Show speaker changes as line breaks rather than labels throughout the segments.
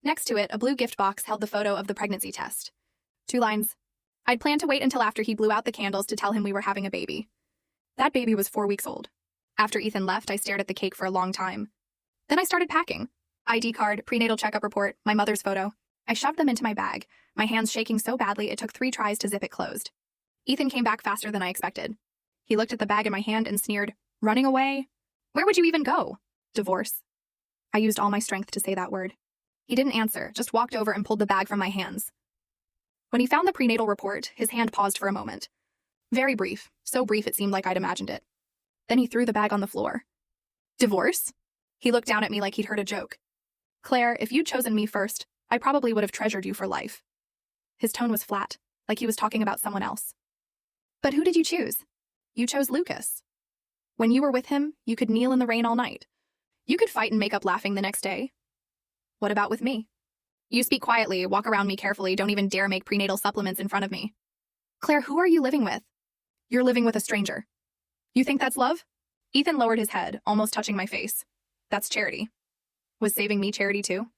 Next to it, a blue gift box held the photo of the pregnancy test. 2 lines. I'd planned to wait until after he blew out the candles to tell him we were having a baby. That baby was 4 weeks old. After Ethan left, I stared at the cake for a long time. Then I started packing. ID card, prenatal checkup report, my mother's photo. I shoved them into my bag, my hands shaking so badly it took 3 tries to zip it closed. Ethan came back faster than I expected. He looked at the bag in my hand and sneered, "Running away? Where would you even go? Divorce?" I used all my strength to say that word. He didn't answer, just walked over and pulled the bag from my hands. When he found the prenatal report, his hand paused for a moment. Very brief, so brief it seemed like I'd imagined it. Then he threw the bag on the floor. "Divorce?" He looked down at me like he'd heard a joke. "Claire, if you'd chosen me first, I probably would have treasured you for life." His tone was flat, like he was talking about someone else. "But who did you choose? You chose Lucas. When you were with him, you could kneel in the rain all night. You could fight and make up laughing the next day. What about with me? You speak quietly, walk around me carefully, don't even dare make prenatal supplements in front of me. Claire, who are you living with? You're living with a stranger. You think that's love?" Ethan lowered his head, almost touching my face. "That's charity." Was saving me charity too?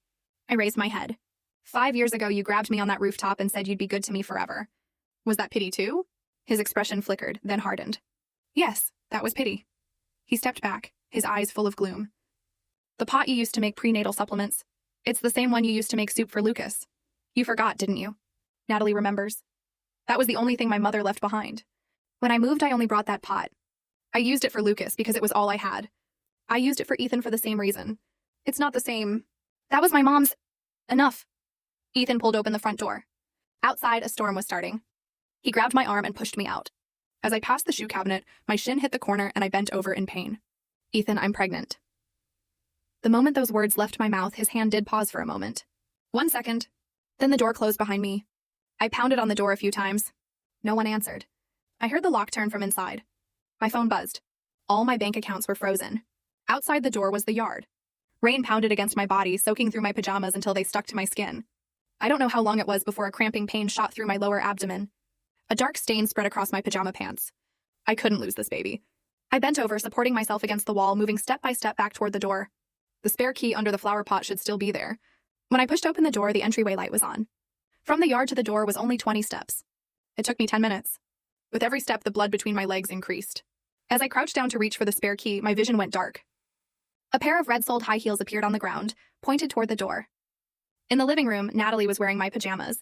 I raised my head. 5 years ago, you grabbed me on that rooftop and said you'd be good to me forever. Was that pity too? His expression flickered, then hardened. Yes, that was pity. He stepped back, his eyes full of gloom. The pot you used to make prenatal supplements. It's the same one you used to make soup for Lucas. You forgot, didn't you? Natalie remembers. That was the only thing my mother left behind. When I moved, I only brought that pot. I used it for Lucas because it was all I had. I used it for Ethan for the same reason. It's not the same. That was my mom's. Enough. Ethan pulled open the front door. Outside, a storm was starting. He grabbed my arm and pushed me out. As I passed the shoe cabinet, my shin hit the corner and I bent over in pain. "Ethan, I'm pregnant." The moment those words left my mouth, his hand did pause for a moment. 1 second. Then the door closed behind me. I pounded on the door a few times. No one answered. I heard the lock turn from inside. My phone buzzed. All my bank accounts were frozen. Outside the door was the yard. Rain pounded against my body, soaking through my pajamas until they stuck to my skin. I don't know how long it was before a cramping pain shot through my lower abdomen. A dark stain spread across my pajama pants. I couldn't lose this baby. I bent over, supporting myself against the wall, moving step by step back toward the door. The spare key under the flower pot should still be there. When I pushed open the door, the entryway light was on. From the yard to the door was only 20 steps. It took me 10 minutes. With every step, the blood between my legs increased. As I crouched down to reach for the spare key, my vision went dark. A pair of red-soled high heels appeared on the ground, pointed toward the door. In the living room, Natalie was wearing my pajamas,